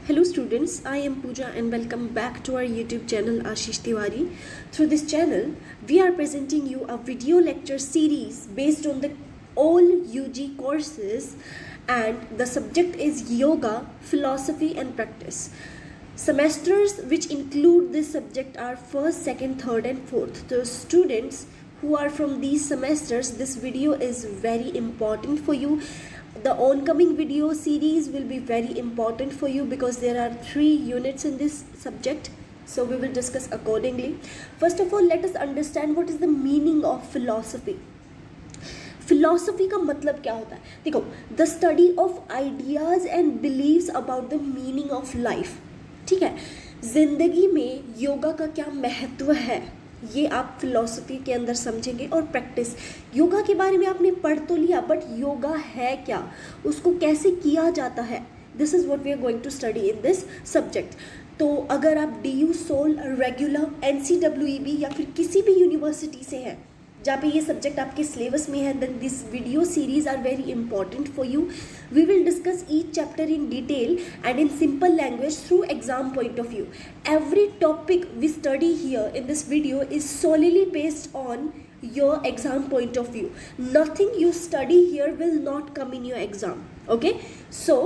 Hello students, I am Pooja and welcome back to our YouTube channel Ashish Tiwari. Through this channel, we are presenting you a video lecture series based on the all UG courses, and the subject is Yoga, Philosophy and Practice. Semesters which include this subject are 1st, 2nd, 3rd and 4th. The students who are from these semesters, this video is very important for you. The oncoming video series will be very important for you because there are 3 units in this subject. So we will discuss accordingly. First of all, let us understand what is the meaning of philosophy. Philosophy का मतलब क्या होता है? देखो, the study of ideas and beliefs about the meaning of life. ठीक है, जिंदगी में योगा का क्या महत्व है ये आप फिलॉसफी के अंदर समझेंगे. और प्रैक्टिस, योगा के बारे में आपने पढ़ तो लिया, बट योगा है क्या, उसको कैसे किया जाता है, this is what we are going to study in this subject. तो अगर आप DU सोल, रेगुलर, NCEEB या फिर किसी भी यूनिवर्सिटी से हैं जहाँ पे ये सब्जेक्ट आपके सिलेबस में है, then this video series are very important for you. We will discuss each chapter in detail and in simple language through exam point of view. Every topic we study here in this video is solely based on your exam point of view. Nothing you study here will not come in your exam. Okay, so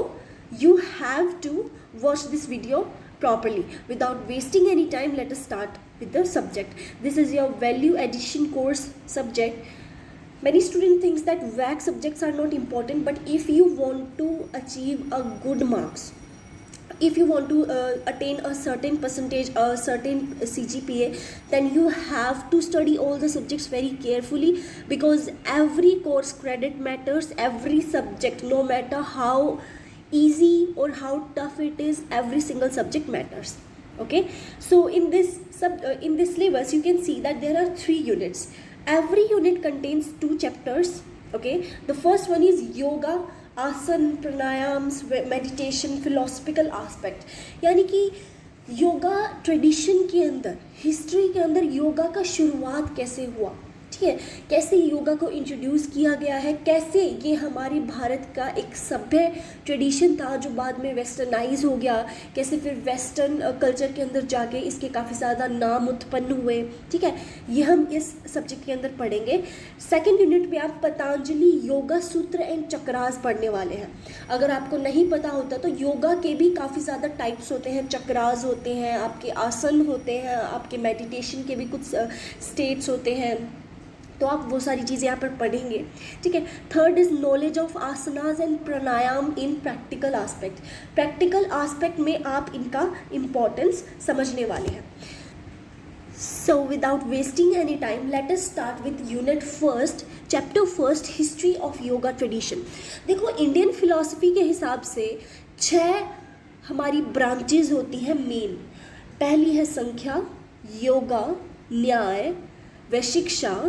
you have to watch this video properly. Without wasting any time, let us start with the subject. This is your value addition course subject. Many students thinks that VAC subjects are not important, but if you want to achieve a good marks, if you want to attain a certain percentage, a certain CGPA, then you have to study all the subjects very carefully, because every course credit matters. Every subject, no matter how easy or how tough it is, every single subject matters. Okay, so in this syllabus you can see that there are 3 units. Every unit contains 2 chapters. Okay, the first one is yoga, आसन, प्राणायाम्स, meditation, philosophical aspect. यानी कि yoga tradition के अंदर, history के अंदर योगा का शुरुआत कैसे हुआ, ठीक है, कैसे योगा को इंट्रोड्यूस किया गया है, कैसे ये हमारे भारत का एक सभ्य ट्रेडिशन था जो बाद में वेस्टर्नाइज हो गया, कैसे फिर वेस्टर्न कल्चर के अंदर जाके इसके काफ़ी ज़्यादा नाम उत्पन्न हुए. ठीक है, ये हम इस सब्जेक्ट के अंदर पढ़ेंगे. सेकंड यूनिट में आप पतंजलि योगा सूत्र एंड चक्रास पढ़ने वाले हैं. अगर आपको नहीं पता होता तो योगा के भी काफ़ी ज़्यादा टाइप्स होते हैं, चक्रास होते हैं, आपके आसन होते हैं, आपके मेडिटेशन के भी कुछ स्टेट्स होते हैं, तो आप वो सारी चीज़ें यहाँ पर पढ़ेंगे. ठीक है. Third is knowledge of asanas and pranayama in practical aspect. Practical aspect में आप इनका इम्पोर्टेंस समझने वाले हैं. So without wasting any time, let us start with unit first, chapter first, history of yoga tradition. देखो, इंडियन फिलॉसफी के हिसाब से 6 हमारी ब्रांचेज होती हैं मेन. पहली है संख्या, योगा, न्याय, वैशिक्षा,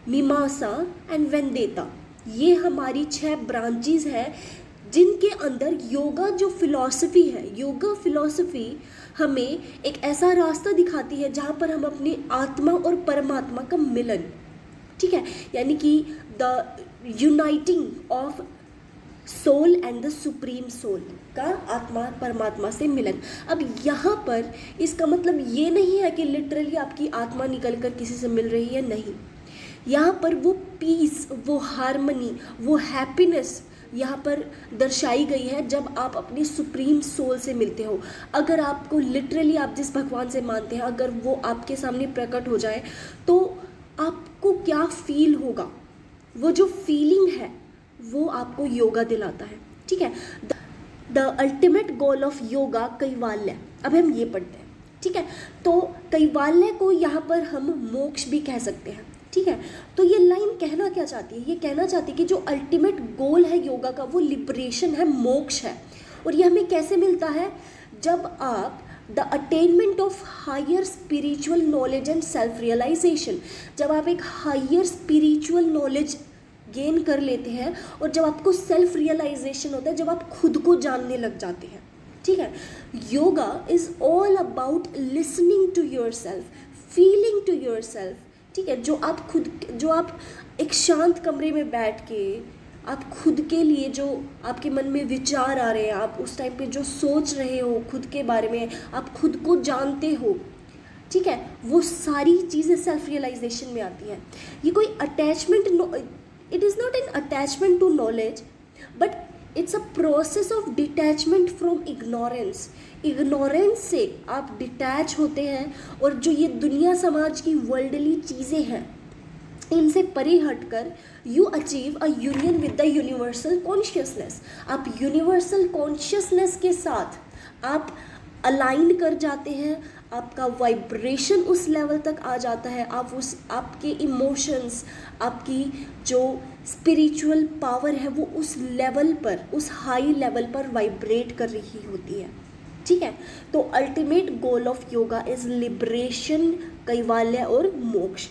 मीमांसा एंड वेंदेता. ये हमारी 6 ब्रांचेज हैं जिनके अंदर योगा जो फिलॉसफी है, योगा फिलॉसफी हमें एक ऐसा रास्ता दिखाती है जहाँ पर हम अपनी आत्मा और परमात्मा का मिलन, ठीक है, यानी कि the uniting of soul and the supreme soul का आत्मा परमात्मा से मिलन. अब यहाँ पर इसका मतलब ये नहीं है कि लिटरली आपकी आत्मा निकल कर किसी से मिल रही है, नहीं. यहाँ पर वो पीस, वो हारमनी, वो हैप्पीनेस यहाँ पर दर्शाई गई है जब आप अपनी सुप्रीम सोल से मिलते हो. अगर आपको लिटरली, आप जिस भगवान से मानते हैं, अगर वो आपके सामने प्रकट हो जाए तो आपको क्या फील होगा, वो जो फीलिंग है वो आपको योगा दिलाता है. ठीक है. The ultimate goal of yoga कैवल्य. अब हम ये पढ़ते हैं. ठीक है, तो कैवल्य को यहाँ पर हम मोक्ष भी कह सकते हैं. ठीक है, तो ये लाइन कहना क्या चाहती है? ये कहना चाहती है कि जो अल्टीमेट गोल है योगा का वो लिबरेशन है, मोक्ष है. और ये हमें कैसे मिलता है? जब आप the attainment of higher spiritual knowledge and self realization, जब आप एक हायर स्पिरिचुअल नॉलेज गेन कर लेते हैं और जब आपको सेल्फ रियलाइजेशन होता है, जब आप खुद को जानने लग जाते हैं. ठीक है, yoga is all about listening to your self, feeling to your self. ठीक है, जो आप एक शांत कमरे में बैठ के आप खुद के लिए जो आपके मन में विचार आ रहे हैं, आप उस टाइम पे जो सोच रहे हो खुद के बारे में, आप खुद को जानते हो, ठीक है, वो सारी चीज़ें सेल्फ रियलाइजेशन में आती हैं। ये कोई attachment, it is not an attachment to knowledge, but it's a process of detachment from ignorance. Ignorance से आप डिटैच होते हैं और जो ये दुनिया समाज की वर्ल्डली चीज़ें हैं इनसे परे हटकर you achieve a union with the universal consciousness. आप यूनिवर्सल कॉन्शियसनेस के साथ आप अलाइन कर जाते हैं, आपका वाइब्रेशन उस लेवल तक आ जाता है, आप उस आपके इमोशंस, आपकी जो स्पिरिचुअल पावर है वो उस लेवल पर, उस हाई लेवल पर वाइब्रेट कर रही होती है, ठीक है। तो ultimate goal of yoga is liberation, कैवल्य और मोक्ष।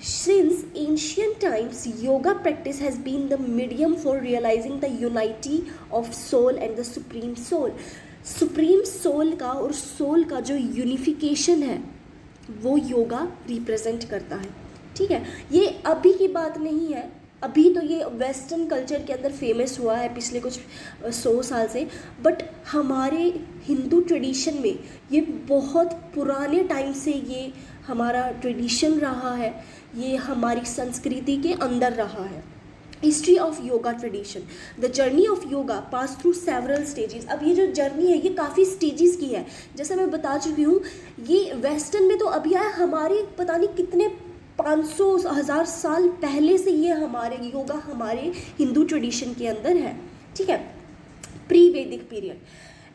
Since ancient times, yoga practice has been the medium for realizing the unity of soul and the supreme soul. Supreme soul का और सोल का जो यूनिफिकेशन है वो योगा रिप्रेजेंट करता है, ठीक है। ये अभी की बात नहीं है, अभी तो ये वेस्टर्न कल्चर के अंदर फेमस हुआ है पिछले कुछ 100 साल से, बट हमारे हिंदू ट्रेडिशन में ये बहुत पुराने टाइम से ये हमारा ट्रेडिशन रहा है, ये हमारी संस्कृति के अंदर रहा है। History of yoga tradition, the journey of yoga pass through several stages. अब ये जो जर्नी है ये काफ़ी स्टेजेस की है, जैसा मैं बता चुकी हूँ। ये वेस्टर्न में तो अभी आया, हमारे पता नहीं कितने 500,000 साल पहले से ये हमारे योगा हमारे हिंदू ट्रेडिशन के अंदर है, ठीक है। प्री वैदिक period,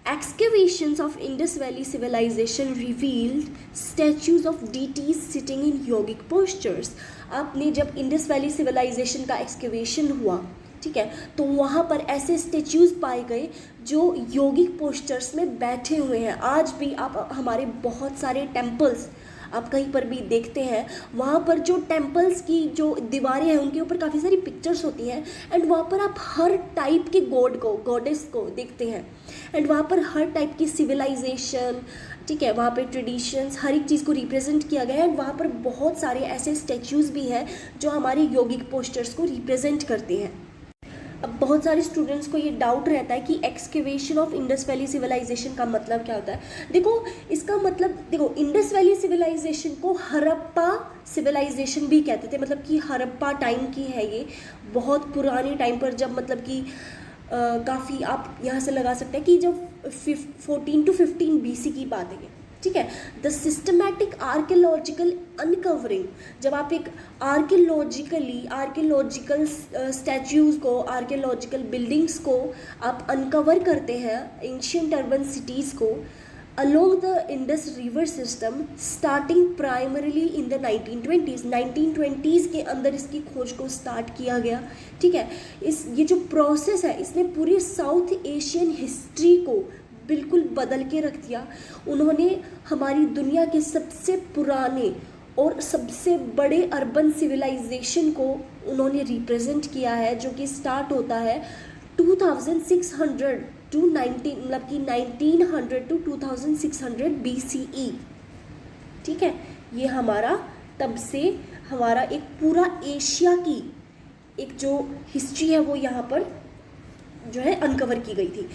excavations of Indus Valley civilization revealed statues of deities sitting in yogic postures. आपने जब इंडस वैली सिविलाइजेशन का एक्सकेवेशन हुआ, ठीक है, तो वहाँ पर ऐसे स्टेच्यूज पाए गए जो योगिक पोस्चर्स में बैठे हुए हैं। आज भी आप हमारे बहुत सारे टेम्पल्स आप कहीं पर भी देखते हैं, वहाँ पर जो टेम्पल्स की जो दीवारें हैं उनके ऊपर काफ़ी सारी पिक्चर्स होती हैं, एंड वहाँ पर आप हर टाइप के गॉड को, गॉडेस को देखते हैं, एंड वहाँ पर हर टाइप की सिविलाइजेशन, ठीक है, वहाँ पे ट्रेडिशंस, हर एक चीज़ को रिप्रेजेंट किया गया है। एंड वहाँ पर बहुत सारे ऐसे स्टैच्यूज़ भी हैं जो हमारे योगिक पोस्चर्स को रिप्रेजेंट करते हैं। अब बहुत सारे स्टूडेंट्स को ये डाउट रहता है कि excavation of Indus valley civilization का मतलब क्या होता है। देखो इसका मतलब, देखो इंडस वैली सिविलाइजेशन को हड़प्पा सिविलाइजेशन भी कहते थे, मतलब कि हड़प्पा टाइम की है ये, बहुत पुराने टाइम पर, जब मतलब कि काफ़ी आप यहाँ से लगा सकते हैं कि जब 14 to 15 BC की बात है ये, ठीक है। द सिस्टमैटिक आर्कियोलॉजिकल अनकवरिंग, जब आप एक आर्कियोलॉजिकल स्टैच्यूज़ को, आर्कियोलॉजिकल बिल्डिंग्स को आप अनकवर करते हैं, एंशियंट अर्बन सिटीज़ को along the Indus river system starting primarily in the 1920s। 1920s के अंदर इसकी खोज को स्टार्ट किया गया, ठीक है। ये जो प्रोसेस है इसने पूरी साउथ एशियन हिस्ट्री को बिल्कुल बदल के रख दिया। उन्होंने हमारी दुनिया के सबसे पुराने और सबसे बड़े अर्बन सिविलाइजेशन को उन्होंने रिप्रेजेंट किया है, जो कि स्टार्ट होता है 2600 टू 19, मतलब कि 1900 to 2600 BCE, ठीक है। ये हमारा तब से हमारा एक पूरा एशिया की एक जो हिस्ट्री है वो यहाँ पर जो है अनकवर की गई थी।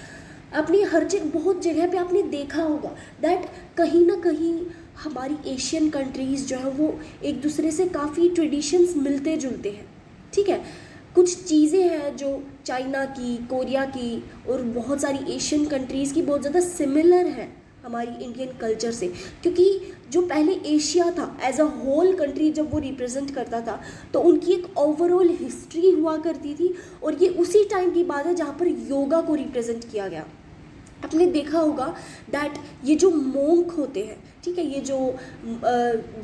आपने हर जगह, बहुत जगह पे आपने देखा होगा दैट कहीं ना कहीं हमारी एशियन कंट्रीज़ जो है वो एक दूसरे से काफ़ी ट्रेडिशंस मिलते जुलते हैं, ठीक है। कुछ चीज़ें हैं जो चाइना की, कोरिया की और बहुत सारी एशियन कंट्रीज़ की बहुत ज़्यादा सिमिलर है हमारी इंडियन कल्चर से, क्योंकि जो पहले एशिया था एज अ होल कंट्री जब वो रिप्रेजेंट करता था तो उनकी एक ओवरऑल हिस्ट्री हुआ करती थी, और ये उसी टाइम की बात है जहाँ पर योगा को रिप्रेजेंट किया गया। आपने देखा होगा दैट ये जो मोंक होते हैं, ठीक है, ये जो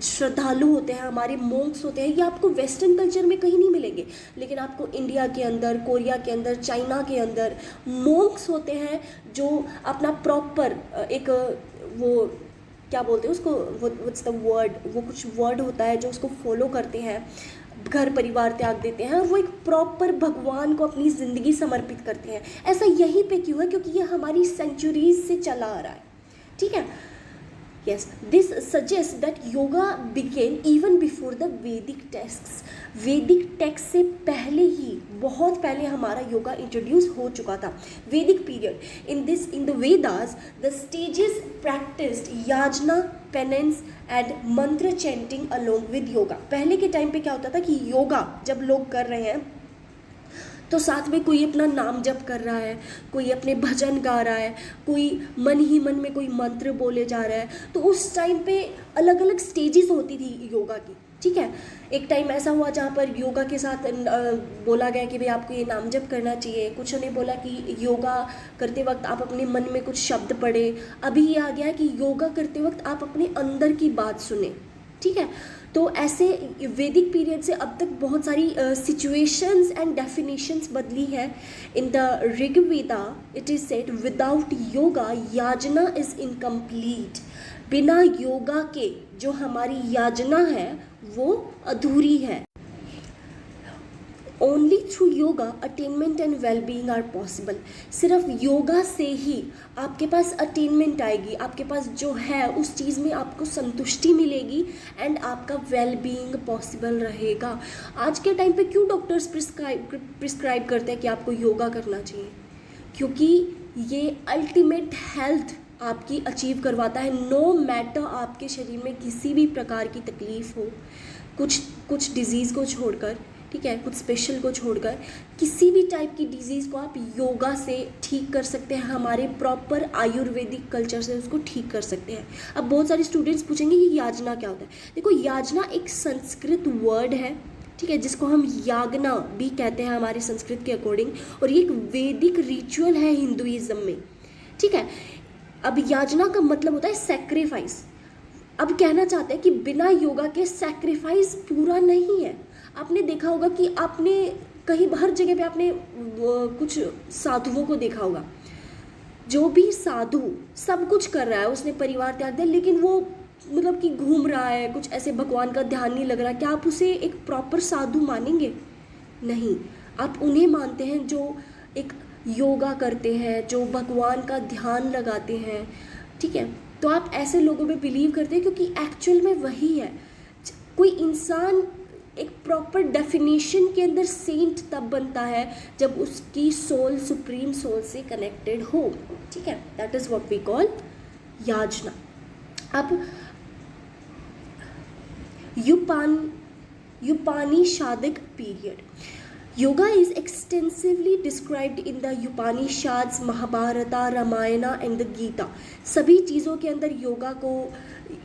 श्रद्धालु होते हैं, हमारे मोंक्स होते हैं, ये आपको वेस्टर्न कल्चर में कहीं नहीं मिलेंगे, लेकिन आपको इंडिया के अंदर, कोरिया के अंदर, चाइना के अंदर मोंक्स होते हैं जो अपना प्रॉपर एक वो क्या बोलते हैं उसको, व्हाट्स द वर्ड, वो कुछ वर्ड होता है जो उसको फॉलो करते हैं, घर परिवार त्याग देते हैं और वो एक प्रॉपर भगवान को अपनी ज़िंदगी समर्पित करते हैं। ऐसा यहीं पे क्यों है? क्योंकि ये हमारी सेंचुरीज से चला आ रहा है, ठीक है। Yes, this suggests that yoga began even before the Vedic texts. वैदिक टेक्स्ट से पहले ही, बहुत पहले हमारा योगा इंट्रोड्यूस हो चुका था. Vedic period, in the Vedas the stages practised yajna, penance and mantra chanting along with yoga. पहले के टाइम पे क्या होता था कि योगा जब लोग कर रहे हैं तो साथ में कोई अपना नाम जप कर रहा है, कोई अपने भजन गा रहा है, कोई मन ही मन में कोई मंत्र बोले जा रहा है. तो उस टाइम पे अलग अलग स्टेजेस होती थी योगा की. ठीक है, एक टाइम ऐसा हुआ जहाँ पर योगा के साथ बोला गया कि भाई आपको ये नाम जप करना चाहिए. कुछ ने बोला कि योगा करते वक्त आप अपने मन में कुछ शब्द पढ़े. अभी ये आ गया है कि योगा करते वक्त आप अपने अंदर की बात सुने. ठीक है, तो ऐसे वैदिक पीरियड से अब तक बहुत सारी सिचुएशंस एंड डेफिनेशंस बदली है. In the Rigveda it is said without yoga yajna is incomplete. बिना योगा के जो हमारी याजना है वो अधूरी है. Only through yoga attainment and wellbeing are possible. सिर्फ योगा से ही आपके पास अटेनमेंट आएगी, आपके पास जो है उस चीज़ में आपको संतुष्टि मिलेगी एंड आपका वेलबींग पॉसिबल रहेगा. आज के टाइम पे क्यों डॉक्टर्स प्रिस्क्राइब करते हैं कि आपको योगा करना चाहिए? क्योंकि ये अल्टीमेट हेल्थ आपकी अचीव करवाता है. नो मैटर आपके शरीर में किसी भी प्रकार की तकलीफ़ हो, कुछ डिजीज़ को छोड़कर, ठीक है, कुछ स्पेशल को छोड़कर किसी भी टाइप की डिजीज़ को आप योगा से ठीक कर सकते हैं. हमारे प्रॉपर आयुर्वेदिक कल्चर से उसको ठीक कर सकते हैं. अब बहुत सारे स्टूडेंट्स पूछेंगे कि याजना क्या होता है. देखो, याजना एक संस्कृत वर्ड है, ठीक है, जिसको हम यागना भी कहते हैं हमारे संस्कृत के अकॉर्डिंग, और ये एक वैदिक रिचुअल है हिंदुइज्म में. ठीक है, अब याजना का मतलब होता है सेक्रीफाइस. अब कहना चाहते हैं कि बिना योगा के सेक्रीफाइस पूरा नहीं है. आपने देखा होगा कि आपने कहीं हर जगह पे आपने कुछ साधुओं को देखा होगा. जो भी साधु सब कुछ कर रहा है, उसने परिवार त्याग दिया, लेकिन वो मतलब कि घूम रहा है, कुछ ऐसे भगवान का ध्यान नहीं लग रहा. क्या आप उसे एक प्रॉपर साधु मानेंगे? नहीं. आप उन्हें मानते हैं जो एक योगा करते हैं, जो भगवान का ध्यान लगाते हैं. ठीक है, तो आप ऐसे लोगों में बिलीव करते हैं क्योंकि एक्चुअल में वही है. कोई इंसान एक प्रॉपर डेफिनेशन के अंदर सेंट तब बनता है जब उसकी सोल सुप्रीम सोल से कनेक्टेड हो. ठीक है, that is what we call yajna. अब Upanishadic period. Yoga is extensively described in the Upanishads, Mahabharata, Ramayana and the Gita. सभी चीज़ों के अंदर योगा को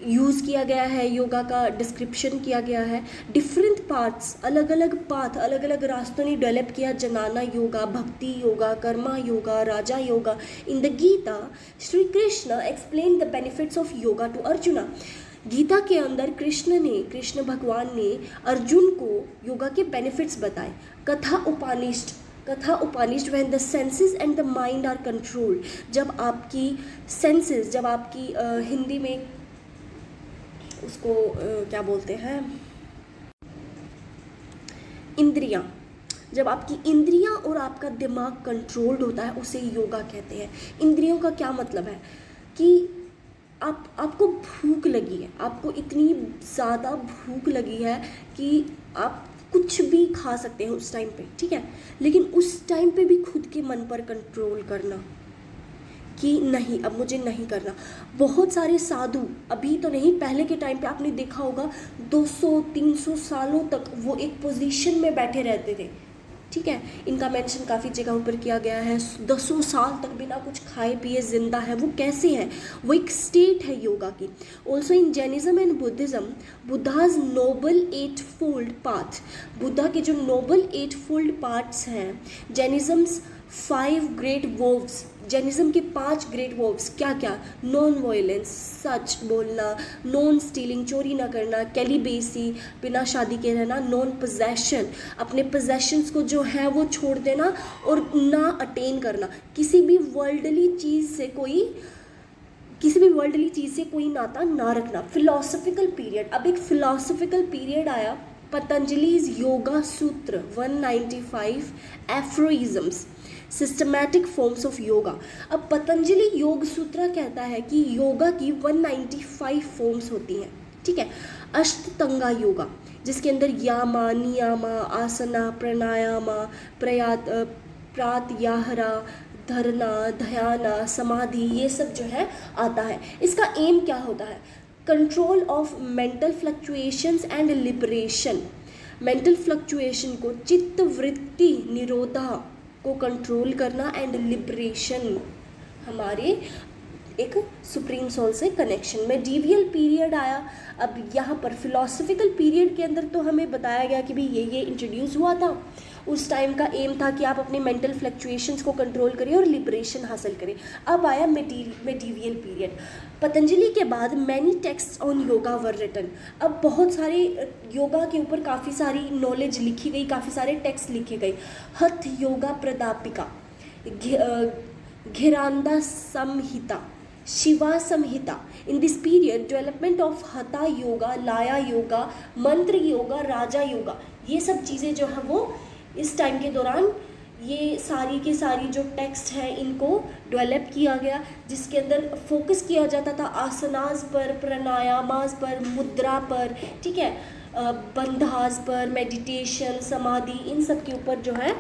यूज़ किया गया है, योगा का डिस्क्रिप्शन किया गया है. डिफरेंट पार्ट्स, अलग अलग पाथ, अलग अलग रास्तों ने डेवलप किया. Jnana yoga, bhakti yoga, karma yoga, raja yoga. In the Gita Shri Krishna explain the benefits of yoga to Arjuna. Gita के अंदर कृष्ण भगवान ने अर्जुन को योगा के बेनिफिट्स बताए. Katha Upanishad when the senses and the mind are controlled. जब आपकी सेंसेस, जब आपकी हिंदी में उसको क्या बोलते हैं, इंद्रियां, जब आपकी इंद्रियां और आपका दिमाग कंट्रोल्ड होता है उसे योगा कहते हैं. इंद्रियों का क्या मतलब है कि आपको भूख लगी है, आपको इतनी ज़्यादा भूख लगी है कि आप कुछ भी खा सकते हैं उस टाइम पे. ठीक है, लेकिन उस टाइम पे भी खुद के मन पर कंट्रोल करना कि नहीं, अब मुझे नहीं करना. बहुत सारे साधु, अभी तो नहीं, पहले के टाइम पे आपने देखा होगा 200-300 सालों तक वो एक पोजीशन में बैठे रहते थे. ठीक है, इनका मेंशन काफ़ी जगहों पर किया गया है. 10 साल तक बिना कुछ खाए पिए जिंदा है. वो कैसे है? वो एक स्टेट है योगा की. Also in Jainism and Buddhism, Buddha's noble 8-fold path, Buddha के जो नोबल 8-fold पाथ्स हैं. जैनिज्म्स 5 ग्रेट वोव्स, जैनिज्म के 5 ग्रेट वोव्स क्या क्या? नॉन वायलेंस, सच बोलना, नॉन स्टीलिंग, चोरी ना करना, कैलिबेसी, बिना शादी के रहना, नॉन पोजेशन, अपने पोजेशंस को जो है वो छोड़ देना और ना अटेन करना, किसी भी वर्ल्डली चीज़ से कोई नाता ना रखना. Philosophical period. अब एक फिलोसफिकल पीरियड आया. Patanjali's yoga sutra 195 aphorisms. Systematic forms of yoga. अब पतंजलि योग सूत्र कहता है कि योगा की 195 फॉर्म्स होती हैं, ठीक है। अष्टांगा योगा जिसके अंदर यामा, नियामा, आसना, प्राणायामा, प्रात्याहारा, धरना, ध्यान, समाधि, ये सब जो है आता है। इसका एम क्या होता है? Control of mental fluctuations and liberation. Mental fluctuation को, चित्त वृत्ति निरोधा को कंट्रोल करना, एंड लिबरेशन हमारे एक सुप्रीम सोल से कनेक्शन। में डिवियल पीरियड आया। अब यहाँ पर फिलोसफिकल पीरियड के अंदर तो हमें बताया गया कि भाई ये इंट्रोड्यूस हुआ था। उस टाइम का एम था कि आप अपने मेंटल फ्लक्चुएशंस को कंट्रोल करें और लिबरेशन हासिल करें। अब आया मेडिवियल पीरियड। पतंजलि के बाद many text on yoga were written. अब बहुत सारे योगा के ऊपर काफ़ी सारी नॉलेज लिखी गई, काफ़ी सारे टेक्स्ट लिखे गए। Hatha yoga Pradipika, Gheranda Samhita, Shiva Samhita. In this period development of Hatha yoga, लाया योगा, मंत्र योगा, राजा योगा, ये सब चीज़ें जो है वो इस टाइम के दौरान ये सारी की सारी जो टेक्स्ट हैं इनको डेवलप किया गया, जिसके अंदर फोकस किया जाता था आसनास पर, प्राणायामास पर, मुद्रा पर, ठीक है, बंधास पर, मेडिटेशन, समाधि, इन सब के ऊपर जो है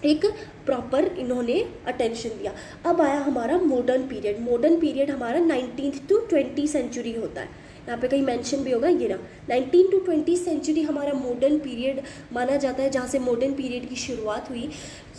एक प्रॉपर इन्होंने अटेंशन दिया। अब आया हमारा मॉडर्न पीरियड। मॉडर्न पीरियड हमारा 19th to 20th सेंचुरी होता है। यहाँ पे कहीं मेंशन भी होगा, ये रहा 19 to 20th सेंचुरी हमारा मॉडर्न पीरियड माना जाता है, जहाँ से मॉडर्न पीरियड की शुरुआत हुई।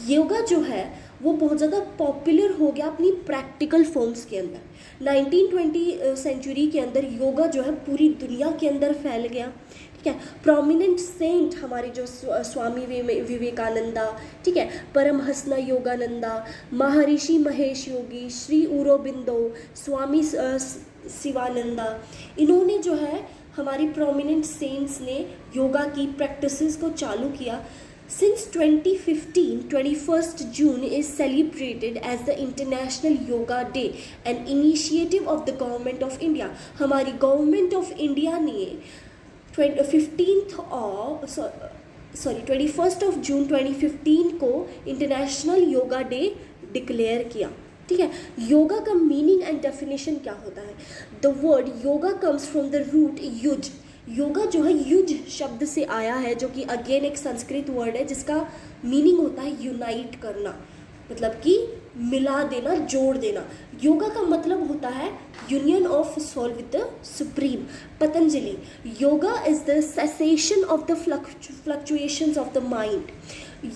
योगा जो है वो बहुत ज़्यादा पॉपुलर हो गया अपनी प्रैक्टिकल फॉर्म्स के अंदर। 1920 सेंचुरी के अंदर योगा जो है पूरी दुनिया के अंदर फैल गया, ठीक है। प्रोमिनेंट सेंट हमारे जो स्वामी विवेकानंदा, ठीक है, परमहंस योगानंदा, महर्षि महेश योगी, श्री अरबिंदो, स्वामी शिवानंदा, इन्होंने जो है हमारी प्रोमिनेंट सेंट्स ने योगा की प्रैक्टिसेस को चालू किया। Since 2015, 21st June is celebrated as the International Yoga Day, an initiative of the Government of India. हमारी Government of India ने 21st of June 2015 को इंटरनेशनल योगा डे डिक्लेयर किया, ठीक है। योगा का मीनिंग एंड डेफिनेशन क्या होता है? The word yoga comes from the root yuj. Yoga जो है युज शब्द से आया है, जो कि अगेन एक संस्कृत वर्ड है जिसका मीनिंग होता है यूनाइट करना, मतलब कि मिला देना, जोड़ देना। योगा का मतलब होता है union of soul with the supreme. Patanjali, yoga is the cessation of the fluctuations of the mind.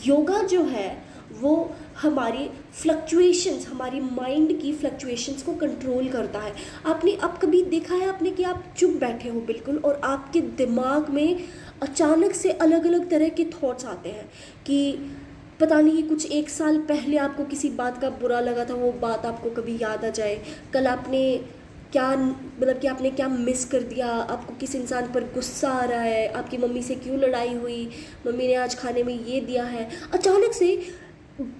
Yoga जो है वो हमारी फ्लक्चुएशंस, हमारी माइंड की फ्लक्चुएशंस को कंट्रोल करता है। आपने अब कभी देखा है आपने कि आप चुप बैठे हो बिल्कुल और आपके दिमाग में अचानक से अलग अलग तरह के थॉट्स आते हैं कि पता नहीं कुछ एक साल पहले आपको किसी बात का बुरा लगा था, वो बात आपको कभी याद आ जाए। कल आपने क्या मतलब कि आपने क्या मिस कर दिया, आपको किस इंसान पर गुस्सा आ रहा है, आपकी मम्मी से क्यों लड़ाई हुई, मम्मी ने आज खाने में ये दिया है। अचानक से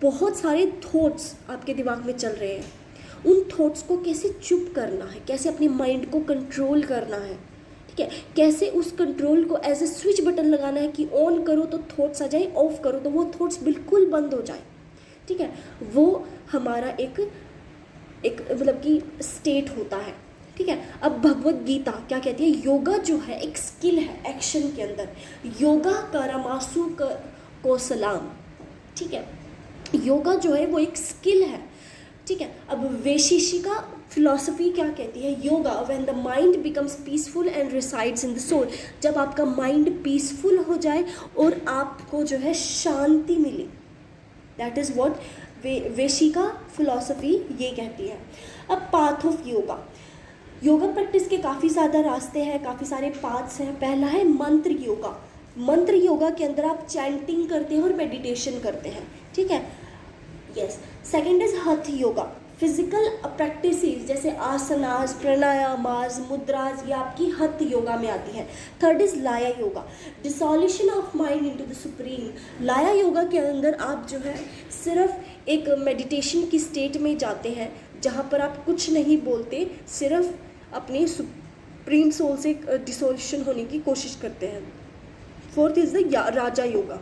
बहुत सारे थॉट्स आपके दिमाग में चल रहे हैं। उन थॉट्स को कैसे चुप करना है, कैसे अपने माइंड को कंट्रोल करना है, ठीक है, कैसे उस कंट्रोल को एज ए स्विच बटन लगाना है कि ऑन करो तो थॉट्स आ जाए, ऑफ करो तो वो थॉट्स बिल्कुल बंद हो जाए, ठीक है। वो हमारा एक मतलब कि स्टेट होता है, ठीक है। अब भगवत गीता क्या कहती है? योगा जो है एक स्किल है एक्शन के अंदर। योगा करमासु कौशलम, ठीक है। योगा जो है वो एक स्किल है, ठीक है। अब वैशेषिका फिलॉसफी क्या कहती है? Yoga when the mind becomes peaceful and resides in the soul. जब आपका माइंड पीसफुल हो जाए और आपको जो है शांति मिले, दैट इज़ व्हाट वैशिका फिलॉसफी ये कहती है। अब path of yoga, yoga practice के काफ़ी ज़्यादा रास्ते हैं, काफ़ी सारे पाथ्स हैं। पहला है मंत्र योगा। मंत्र योगा के अंदर आप चैंटिंग करते हैं और मेडिटेशन करते हैं, ठीक है, यस। सेकंड इज हठ योगा, फिजिकल प्रैक्टिसेस जैसे आसनास, प्राणायामास, मुद्रास, ये आपकी हठ योगा में आती है। थर्ड इज लाया yoga, dissolution of mind into the supreme. लाया योगा के अंदर आप जो है सिर्फ एक मेडिटेशन की स्टेट में जाते हैं जहाँ पर आप कुछ नहीं बोलते, सिर्फ अपने सुप्रीम सोल से डिसोल्यूशन होने की कोशिश करते हैं। Fourth is the raja yoga.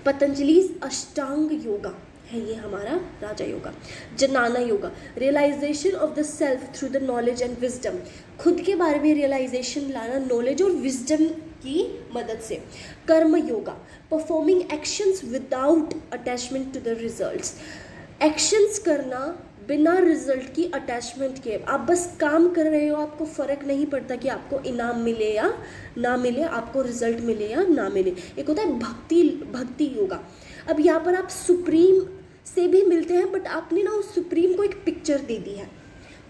Patanjali Ashtanga yoga है ये हमारा raja yoga. Jnana yoga, realization of the self through the knowledge and wisdom, खुद के बारे में रियलाइजेशन लाना नॉलेज और विजडम की मदद से। Karma yoga, performing actions without attachment to the results, actions करना बिना रिजल्ट की अटैचमेंट के, आप बस काम कर रहे हो, आपको फ़र्क नहीं पड़ता कि आपको इनाम मिले या ना मिले, आपको रिजल्ट मिले या ना मिले। एक होता है भक्ति योगा। अब यहाँ पर आप सुप्रीम से भी मिलते हैं, बट आपने ना उस सुप्रीम को एक पिक्चर दे दी है।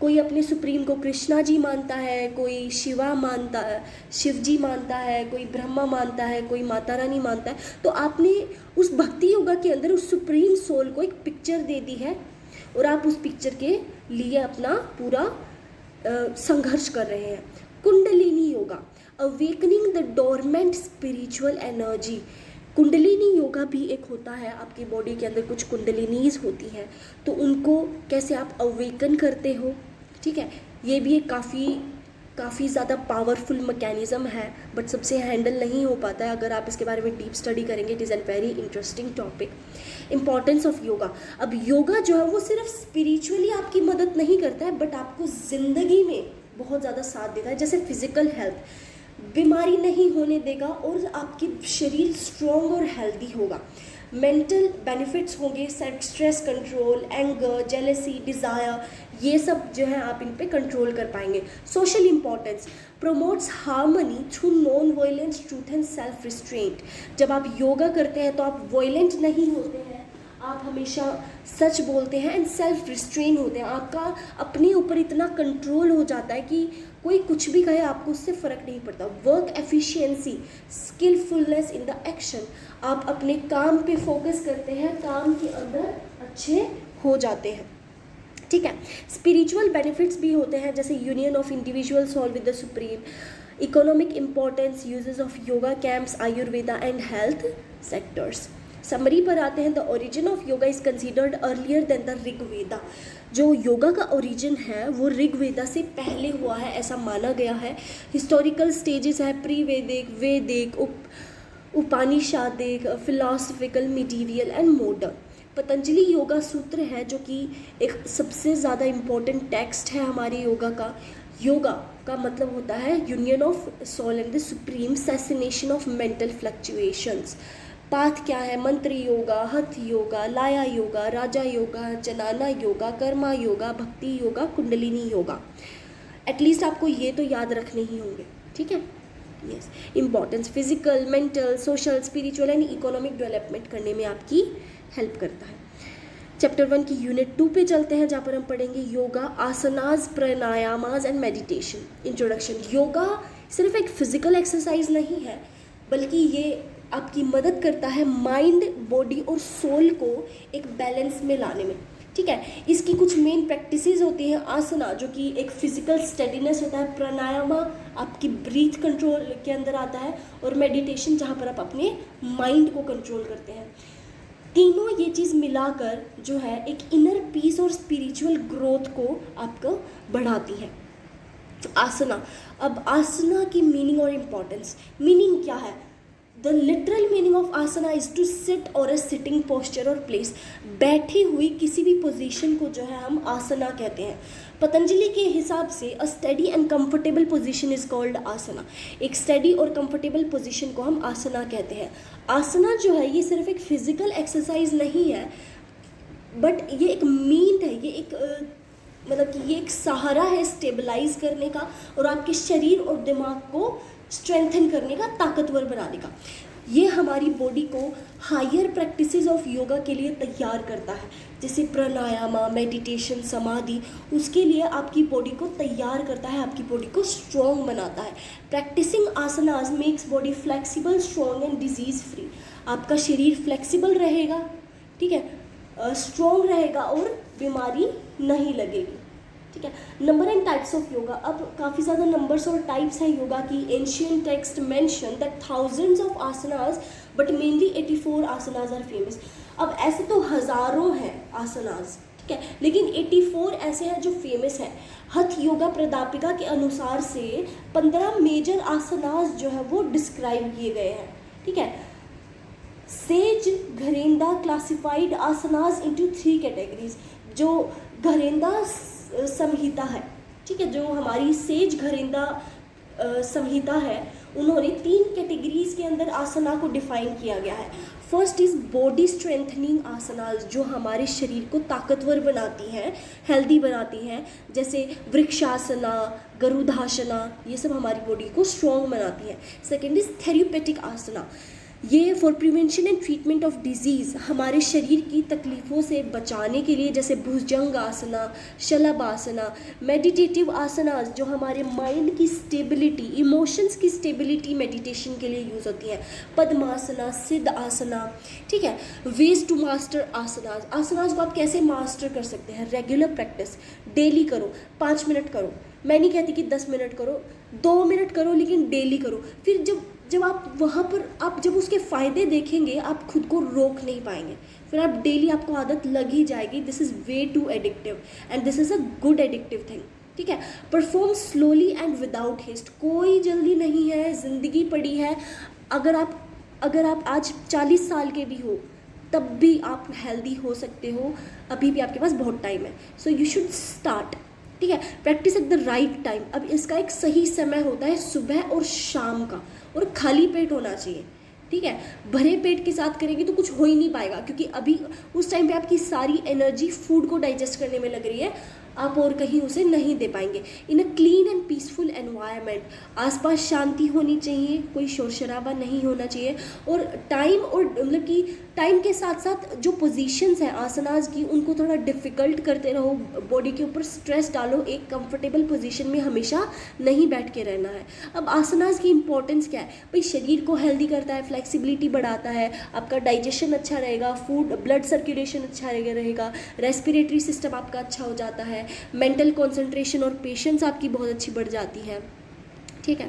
कोई अपने सुप्रीम को कृष्णा जी मानता है, कोई शिवा मानता है, शिव जी मानता है, कोई ब्रह्मा मानता है, कोई माता रानी मानता है। तो आपने उस भक्ति योगा के अंदर उस सुप्रीम सोल को एक पिक्चर दे दी है और आप उस पिक्चर के लिए अपना पूरा संघर्ष कर रहे हैं। Kundalini yoga, awakening the dormant spiritual energy. Kundalini yoga भी एक होता है, आपकी बॉडी के अंदर कुछ कुंडलिनीज होती हैं, तो उनको कैसे आप अवेकन करते हो, ठीक है। ये भी एक काफ़ी ज़्यादा पावरफुल मैकेनिज़्म है, बट सबसे हैंडल नहीं हो पाता है। अगर आप इसके बारे में डीप स्टडी करेंगे, it is an very interesting topic. Importance of yoga, अब योगा जो है वो सिर्फ स्पिरिचुअली आपकी मदद नहीं करता है, बट आपको ज़िंदगी में बहुत ज़्यादा साथ देता है। जैसे फिजिकल हेल्थ, बीमारी नहीं होने देगा और आपकी शरीर स्ट्रॉन्ग और हेल्दी होगा। मेंटल बेनिफिट्स होंगे, stress control, anger, jealousy, desire, ये सब जो है आप इन पे कंट्रोल कर पाएंगे। Social importance, promotes harmony through non violence, truth and self restraint. जब आप योगा करते हैं तो आप वायलेंट नहीं होते हैं, आप हमेशा सच बोलते हैं एंड सेल्फ रिस्ट्रेन होते हैं। आपका अपने ऊपर इतना कंट्रोल हो जाता है कि कोई कुछ भी कहे आपको उससे फ़र्क नहीं पड़ता। Work efficiency, skilfulness in the action, आप अपने काम पे फोकस करते हैं, काम के अंदर अच्छे हो जाते हैं, ठीक है। स्पिरिचुअल बेनिफिट्स भी होते हैं, जैसे union of individual soul with the supreme, economic importance, uses of yoga camps, Ayurveda and health sectors. Summary पर आते हैं। The origin of yoga is considered earlier than the Rigveda. जो योगा का ओरिजिन है वो ऋग्वेदा से पहले हुआ है, ऐसा माना गया है। हिस्टोरिकल स्टेजेस है pre Vedic, Vedic, Upanishadic, philosophical, medieval and modern. Patanjali yoga sutra है जो कि एक सबसे ज़्यादा इम्पोर्टेंट टेक्स्ट है हमारे योगा का। योगा का मतलब होता है union of soul and the supreme, cessation of mental fluctuations. Path क्या है? मंत्र योगा, हथ योगा, लाया योगा, राजा योगा, जनाना योगा, कर्मा योगा, भक्ति योगा, कुंडलिनी योगा। एटलीस्ट आपको ये तो याद रखने ही होंगे, ठीक है। Yes, importance physical, mental, social, spiritual and economic development करने में आपकी हेल्प करता है। चैप्टर 1 की यूनिट 2 पे चलते हैं, जहाँ पर हम पढ़ेंगे yoga, asanas, pranayamas and meditation. Introduction. Yoga सिर्फ एक फिजिकल एक्सरसाइज नहीं है, बल्कि ये आपकी मदद करता है माइंड, बॉडी और सोल को एक बैलेंस में लाने में, ठीक है। इसकी कुछ मेन प्रैक्टिसेस होती हैं। आसना जो कि एक फिजिकल स्टेडीनेस होता है, प्राणायामा आपकी ब्रीथ कंट्रोल के अंदर आता है, और मेडिटेशन जहाँ पर आप अपने माइंड को कंट्रोल करते हैं। तीनों ये चीज़ मिलाकर जो है एक इनर पीस और स्पिरिचुअल ग्रोथ को आपको बढ़ाती है। आसना। अब आसना की मीनिंग और इम्पॉर्टेंस। मीनिंग क्या है? The literal meaning of asana is to sit or a sitting posture or place. बैठी हुई किसी भी पोजीशन को जो है हम आसना कहते हैं। पतंजलि के हिसाब से a steady and comfortable position is called asana. एक स्टडी और कंफर्टेबल पोजीशन को हम आसना कहते हैं। आसना जो है ये सिर्फ एक फिजिकल एक्सरसाइज नहीं है, बट ये एक मीन है, ये एक मतलब कि ये एक सहारा है स्टेबलाइज करने का और आपके शरीर और दिमाग को स्ट्रेंथन करने का, ताकतवर बनाने का। ये हमारी बॉडी को हायर प्रैक्टिसेस ऑफ योगा के लिए तैयार करता है, जैसे प्राणायामा, मेडिटेशन, समाधि। उसके लिए आपकी बॉडी को तैयार करता है, आपकी बॉडी को स्ट्रॉन्ग बनाता है। Practicing asanas makes body flexible, strong and disease free. आपका शरीर फ्लेक्सिबल रहेगा, ठीक है, स्ट्रॉन्ग रहेगा और बीमारी नहीं लगेगी, ठीक है। Number and types of yoga. अब काफ़ी ज़्यादा नंबर्स और टाइप्स हैं योगा की। Ancient text mention that thousands of asanas but mainly 84 asanas are famous. अब ऐसे तो हज़ारों हैं आसनास, ठीक है, लेकिन 84 ऐसे हैं जो फेमस हैं। हथ योगा प्रदापिका के अनुसार से 15 मेजर आसनास जो है वो डिस्क्राइब किए गए हैं, ठीक है। सेज घरेंदा क्लासिफाइड आसनास इनटू 3 कैटेगरीज। जो घरेंदा संहिता है, ठीक है, जो हमारी सेज घरेंदा संहिता है, उन्होंने 3 कैटेगरीज के अंदर आसना को डिफाइन किया गया है। फर्स्ट इज बॉडी स्ट्रेंथनिंग आसनास, जो हमारे शरीर को ताकतवर बनाती हैं, हेल्दी बनाती हैं, जैसे वृक्षासना, गरुडासना, ये सब हमारी बॉडी को स्ट्रॉन्ग बनाती है। सेकेंड इज थेरेप्यूटिक आसना, ये for prevention and treatment of disease, हमारे शरीर की तकलीफ़ों से बचाने के लिए, जैसे भुजंग आसना, शलभ आसना। मेडिटेटिव आसनास, जो हमारे माइंड की स्टेबिलिटी, इमोशंस की स्टेबिलिटी मेडिटेशन के लिए यूज़ होती है। पद्मासना, सिद्ध आसना, ठीक है। वेज टू मास्टर आसनास, आसनास को आप कैसे मास्टर कर सकते हैं? रेगुलर प्रैक्टिस, डेली करो, 5 मिनट करो, मैं नहीं कहती कि 10 मिनट करो, 2 मिनट करो, लेकिन डेली करो। फिर जब आप वहाँ पर आप जब उसके फ़ायदे देखेंगे, आप खुद को रोक नहीं पाएंगे, फिर आप डेली, आपको आदत लग ही जाएगी। This is way too addictive and this is a good addictive thing, ठीक है। Perform slowly and without haste, कोई जल्दी नहीं है, ज़िंदगी पड़ी है। अगर आप आज 40 साल के भी हो, तब भी आप हेल्दी हो सकते हो, अभी भी आपके पास बहुत टाइम है। सो यू शुड स्टार्ट, ठीक है। Practice at the right time, अब इसका एक सही समय होता है सुबह और शाम का, और खाली पेट होना चाहिए, ठीक है। भरे पेट के साथ करेंगे तो कुछ हो ही नहीं पाएगा, क्योंकि अभी उस टाइम पे आपकी सारी एनर्जी फूड को डाइजेस्ट करने में लग रही है, आप और कहीं उसे नहीं दे पाएंगे। In a clean and peaceful environment, आसपास शांति होनी चाहिए, कोई शोर शराबा नहीं होना चाहिए, और टाइम, और मतलब कि टाइम के साथ साथ जो पोजीशंस हैं आसनास की, उनको थोड़ा डिफ़िकल्ट करते रहो, बॉडी के ऊपर स्ट्रेस डालो, एक कंफर्टेबल पोजीशन में हमेशा नहीं बैठ के रहना है। अब आसनास की इंपॉर्टेंस क्या है भाई? शरीर को हेल्दी करता है, फ्लेक्सिबिलिटी बढ़ाता है, आपका डाइजेशन अच्छा रहेगा, फूड ब्लड सर्कुलेशन अच्छा रहेगा, रेस्पिरेटरी सिस्टम आपका अच्छा हो जाता है, मेंटल कंसंट्रेशन और पेशेंस आपकी बहुत अच्छी बढ़ जाती है, ठीक है।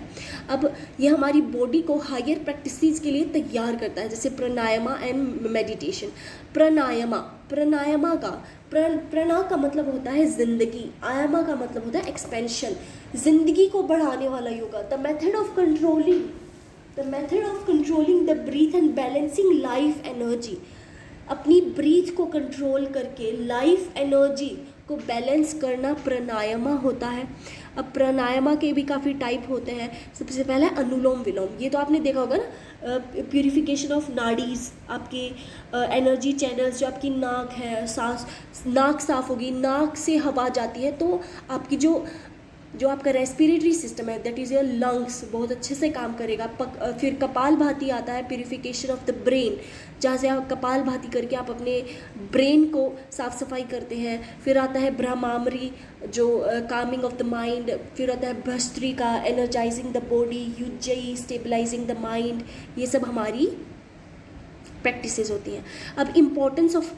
अब ये हमारी बॉडी को हायर प्रैक्टिसेस के लिए तैयार करता है, जैसे प्राणायामा एंड मेडिटेशन। प्राणायामा का प्रणा का मतलब होता है जिंदगी, आयामा का मतलब होता है एक्सपेंशन, जिंदगी को बढ़ाने वाला yoga. The method of controlling the breath and balancing life energy, अपनी ब्रीथ को कंट्रोल करके लाइफ एनर्जी को बैलेंस करना प्राणायामा होता है। अब प्राणायामा के भी काफ़ी टाइप होते हैं। सबसे पहला है अनुलोम विलोम, ये तो आपने देखा होगा ना, प्यूरिफिकेशन ऑफ नाडीज़, आपके एनर्जी चैनल्स, जो आपकी नाक है, नाक साफ होगी, नाक से हवा जाती है तो आपकी जो आपका रेस्पिरेटरी सिस्टम है, दैट इज़ योर लंग्स, बहुत अच्छे से काम करेगा। फिर कपाल भाती आता है, प्यूरिफिकेशन ऑफ द ब्रेन, जहाँ से आप कपाल भाती करके आप अपने ब्रेन को साफ सफाई करते हैं। फिर आता है ब्रह्मामरी, जो कामिंग ऑफ द माइंड। फिर आता है bhastrika, energising the body. Ujjayi, stabilising the mind. ये सब हमारी प्रैक्टिसेस होती हैं। अब इम्पोर्टेंस ऑफ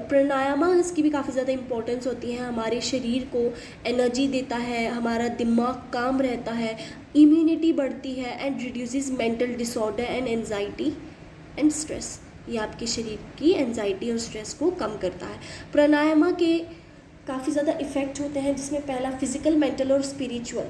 प्राणायामा इसकी भी काफ़ी ज़्यादा इम्पोर्टेंस होती है। हमारे शरीर को एनर्जी देता है, हमारा दिमाग काम रहता है, इम्यूनिटी बढ़ती है, and reduces mental disorder and anxiety and stress. ये आपके शरीर की एंजाइटी और स्ट्रेस को कम करता है। प्राणायामा के काफ़ी ज़्यादा इफ़ेक्ट होते हैं, जिसमें पहला फिजिकल, मेंटल और स्पिरिचुअल।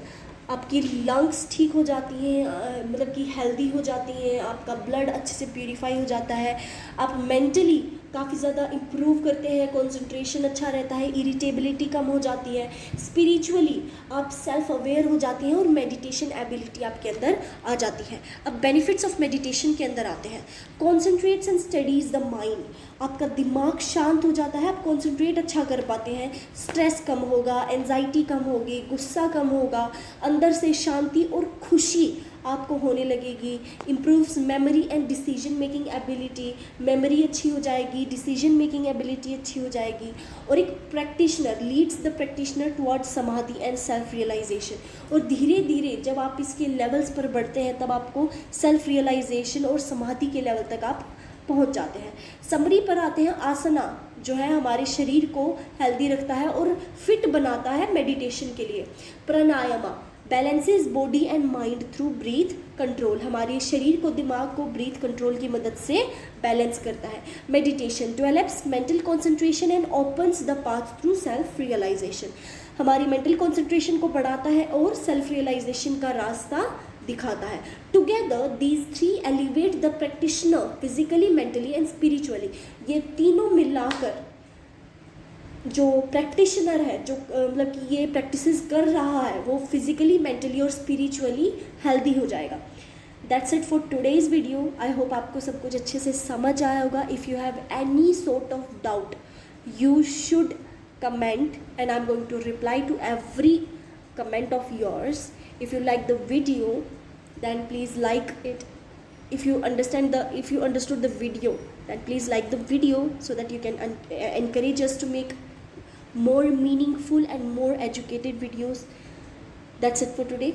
आपकी लंग्स ठीक हो जाती हैं, मतलब कि हेल्दी हो जाती हैं, आपका ब्लड अच्छे से प्यूरीफाई हो जाता है, आप मेंटली काफ़ी ज़्यादा इम्प्रूव करते हैं, कंसंट्रेशन अच्छा रहता है, इरिटेबिलिटी कम हो जाती है, स्पिरिचुअली आप सेल्फ अवेयर हो जाती हैं और मेडिटेशन एबिलिटी आपके अंदर आ जाती है। अब बेनिफिट्स ऑफ मेडिटेशन के अंदर आते हैं। Concentrates and studies the mind, आपका दिमाग शांत हो जाता है, आप कॉन्सेंट्रेट अच्छा कर पाते हैं, स्ट्रेस कम होगा, एंजाइटी कम होगी, गुस्सा कम होगा, अंदर से शांति और खुशी आपको होने लगेगी। Improves memory and decision making ability, memory अच्छी हो जाएगी, डिसीजन मेकिंग एबिलिटी अच्छी हो जाएगी। और एक practitioner leads the practitioner towards समाधि एंड सेल्फ रियलाइजेशन। और धीरे धीरे जब आप इसके लेवल्स पर बढ़ते हैं, तब आपको सेल्फ रियलाइजेशन और समाधि के लेवल तक आप पहुंच जाते हैं। समरी पर आते हैं। आसना जो है हमारे शरीर को हेल्दी रखता है और फिट बनाता है मेडिटेशन के लिए। Pranayama balances body and mind through breath control, हमारे शरीर को, दिमाग को ब्रीथ कंट्रोल की मदद से बैलेंस करता है। Meditation develops mental concentration and opens the path through self realization, हमारी मेंटल कंसंट्रेशन को बढ़ाता है और सेल्फ रियलाइजेशन का रास्ता दिखाता है. Together these three elevate the practitioner physically, mentally and spiritually. ये तीनों मिलाकर जो प्रैक्टिशनर है, जो मतलब कि ये प्रैक्टिसेस कर रहा है, वो फिजिकली, मेंटली और स्पिरिचुअली हेल्दी हो जाएगा. That's it for today's video. I hope आपको सब कुछ अच्छे से समझ आया होगा. If you have any sort of doubt you should comment and I'm going to reply to every comment of yours. If you like the video, then please like it. If you understood the video, then please like the video so that you can encourage us to make more meaningful and more educated videos. That's it for today.